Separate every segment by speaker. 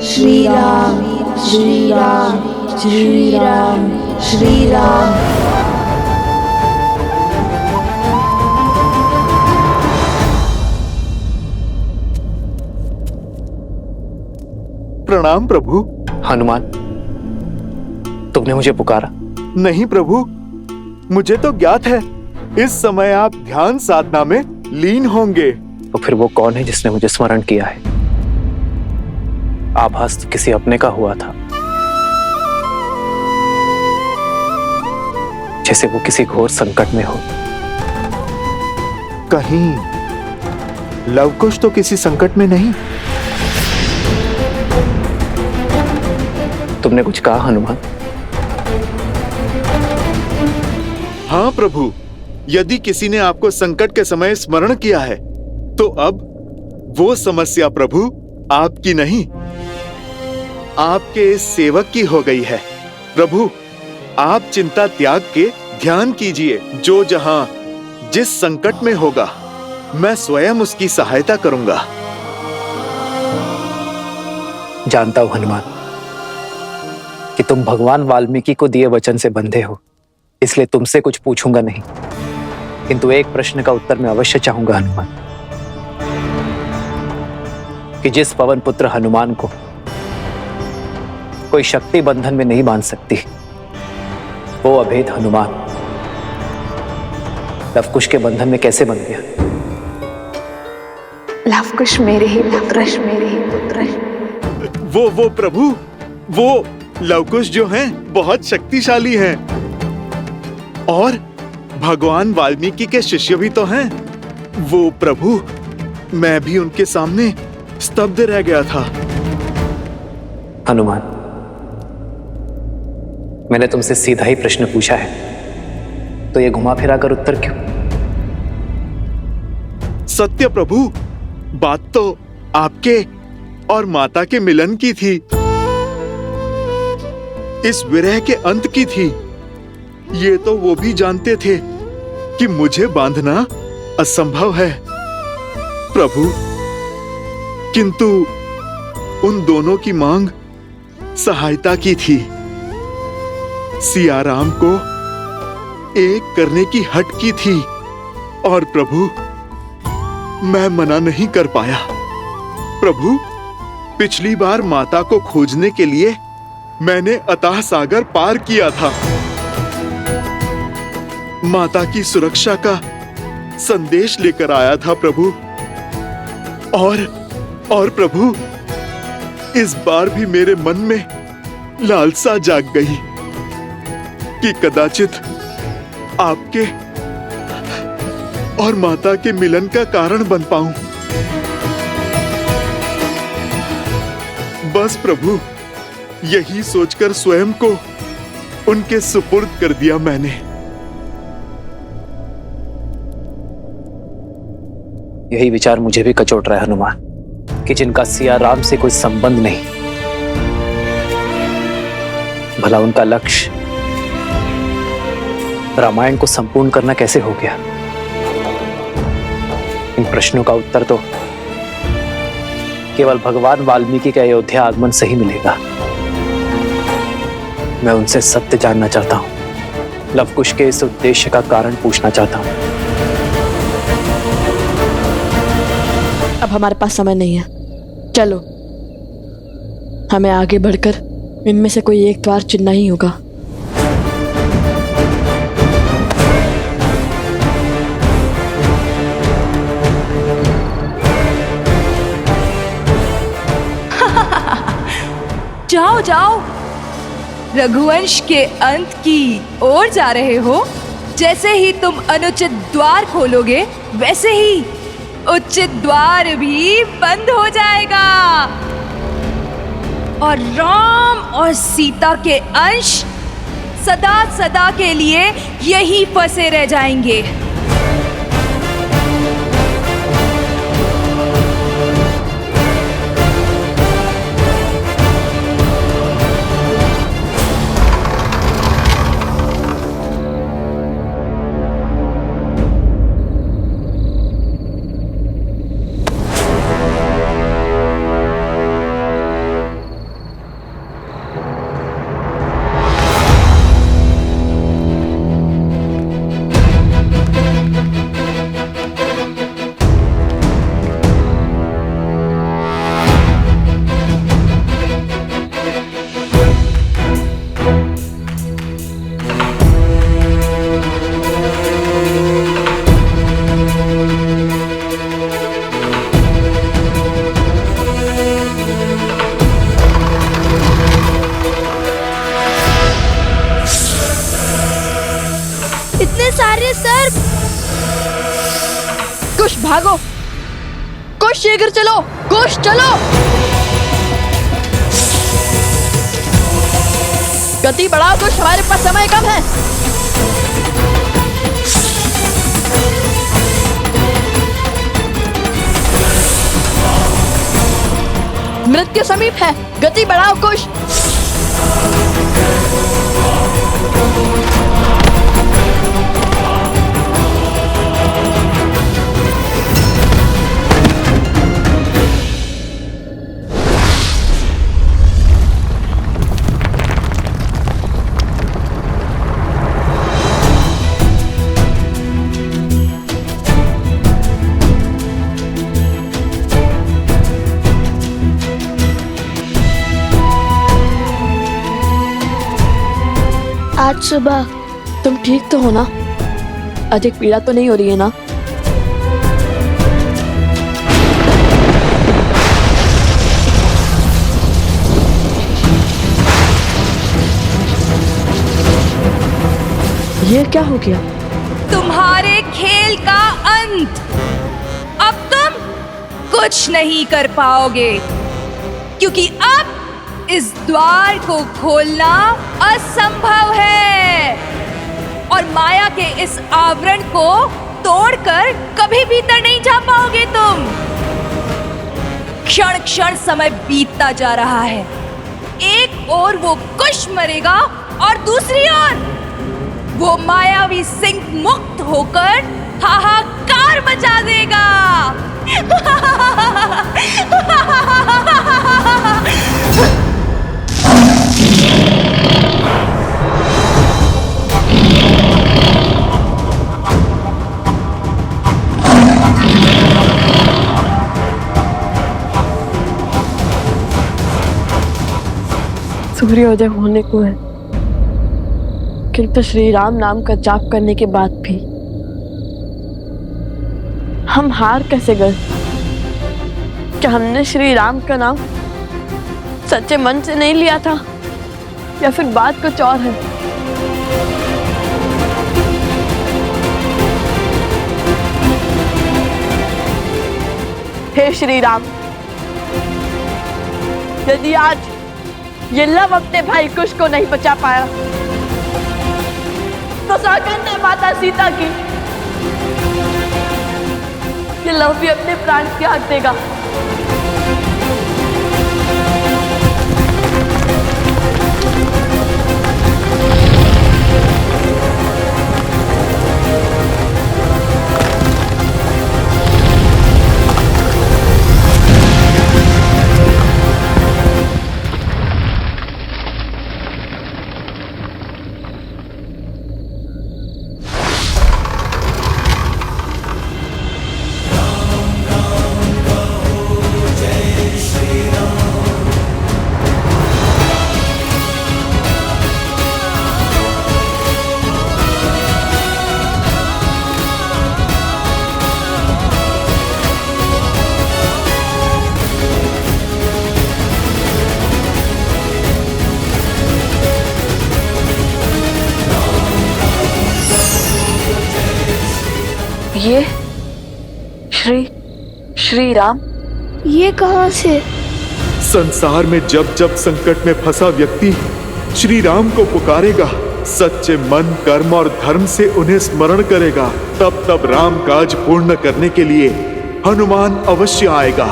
Speaker 1: श्री राम श्री राम श्री राम श्री राम।
Speaker 2: प्रणाम प्रभु।
Speaker 3: हनुमान, तुमने मुझे पुकारा?
Speaker 2: नहीं प्रभु, मुझे तो ज्ञात है इस समय आप ध्यान साधना में लीन होंगे।
Speaker 3: तो फिर वो कौन है जिसने मुझे स्मरण किया है? आभास तो किसी अपने का हुआ था, जैसे वो किसी घोर संकट में हो।
Speaker 2: कहीं लवकुश तो किसी संकट में नहीं?
Speaker 3: तुमने कुछ कहा हनुमान?
Speaker 2: हाँ प्रभु, यदि किसी ने आपको संकट के समय स्मरण किया है तो अब वो समस्या प्रभु आपकी नहीं, आपके इस सेवक की हो गई है। प्रभु, आप चिंता त्याग के ध्यान कीजिए। जो जहां जिस संकट में होगा मैं स्वयं उसकी सहायता करूंगा।
Speaker 3: जानता हूं हनुमान कि तुम भगवान वाल्मीकि को दिए वचन से बंधे हो, इसलिए तुमसे कुछ पूछूंगा नहीं, किंतु एक प्रश्न का उत्तर मैं अवश्य चाहूंगा हनुमान, कि जिस पवन पुत्र हनुमान को कोई शक्ति बंधन में नहीं बांध सकती, वो अभेद हनुमान लवकुश के बंधन में कैसे बन गया?
Speaker 1: लवकुश मेरे ही पुत्र, मेरे ही पुत्र।
Speaker 2: वो प्रभु, वो लवकुश जो हैं बहुत शक्तिशाली हैं और भगवान वाल्मीकि के शिष्य भी तो हैं। वो प्रभु, मैं भी उनके सामने स्तब्ध रह गया था।
Speaker 3: हनुमान, मैंने तुमसे सीधा ही प्रश्न पूछा है, तो ये घुमा फिरा कर उत्तर क्यों?
Speaker 2: सत्य प्रभु, बात तो आपके और माता के मिलन की थी, इस विरह के अंत की थी। ये तो वो भी जानते थे कि मुझे बांधना असंभव है प्रभु, किंतु उन दोनों की मांग सहायता की थी। सिया राम को एक करने की हट की थी और प्रभु मैं मना नहीं कर पाया। प्रभु, पिछली बार माता को खोजने के लिए मैंने अथाह सागर पार किया था, माता की सुरक्षा का संदेश लेकर आया था प्रभु। और प्रभु, इस बार भी मेरे मन में लालसा जाग गई कि कदाचित आपके और माता के मिलन का कारण बन पाऊं। बस प्रभु, यही सोचकर स्वयं को उनके सुपुर्द कर दिया मैंने।
Speaker 3: यही विचार मुझे भी कचोट रहा है हनुमान, कि जिनका सिया राम से कोई संबंध नहीं, भला उनका लक्ष्य रामायण को संपूर्ण करना कैसे हो गया? इन प्रश्नों का उत्तर तो केवल भगवान वाल्मीकि के अयोध्या आगमन से ही मिलेगा। मैं उनसे सत्य जानना चाहता हूं, लवकुश के इस उद्देश्य का कारण पूछना चाहता हूं।
Speaker 4: अब हमारे पास समय नहीं है, चलो हमें आगे बढ़कर इनमें से कोई एक द्वार चुनना ही होगा।
Speaker 5: जाओ जाओ, रघुवंश के अंत की ओर जा रहे हो। जैसे ही तुम अनुचित द्वार खोलोगे, वैसे ही उचित द्वार भी बंद हो जाएगा और राम और सीता के अंश सदा सदा के लिए यहीं फंसे रह जाएंगे।
Speaker 4: भागो। कुछ शीघ्र चलो, कुछ चलो। गति बढ़ाओ कुछ, हमारे पास समय कम है। मृत्यु समीप है, गति बढ़ाओ कुछ।
Speaker 1: आज सुबह
Speaker 4: तुम ठीक तो हो ना? अधिक पीड़ा तो नहीं हो रही है ना? ये क्या हो गया?
Speaker 5: तुम्हारे खेल का अंत। अब तुम कुछ नहीं कर पाओगे, क्योंकि अब इस द्वार को खोलना असंभव है और माया के इस आवरण को तोड़कर कभी भीतर नहीं जा पाओगे तुम। क्षण क्षण समय बीतता जा रहा है। एक ओर वो कुश मरेगा और दूसरी ओर वो मायावी सिंह मुक्त होकर हाहाकार मचा देगा।
Speaker 4: सूर्योदय होने को है, किंतु श्री राम नाम का जाप करने के बाद भी हम हार कैसे गए? क्या हमने श्री राम का नाम सच्चे मन से नहीं लिया था, या फिर बात कुछ और है? हे श्री राम, यदि आज ये लव अपने भाई कुश को नहीं बचा पाया तो सागर ने माता सीता की ये लव भी अपने प्राण त्याग देगा। ये श्री राम
Speaker 1: ये कहाँ से?
Speaker 2: संसार में जब जब संकट में फंसा व्यक्ति श्री राम को पुकारेगा, सच्चे मन, कर्म और धर्म से उन्हें स्मरण करेगा, तब तब राम काज पूर्ण करने के लिए हनुमान अवश्य आएगा।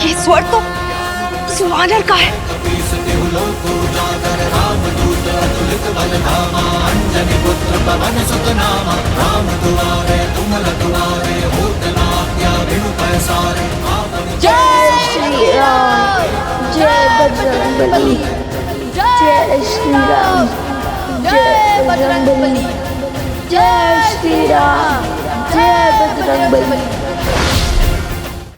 Speaker 5: ये स्वर तो उस वानर का है।
Speaker 1: जय श्री राम, जय बजरंगबली, जय श्री राम, जय बजरंगबली, जय श्री राम, जय बजरंगबली।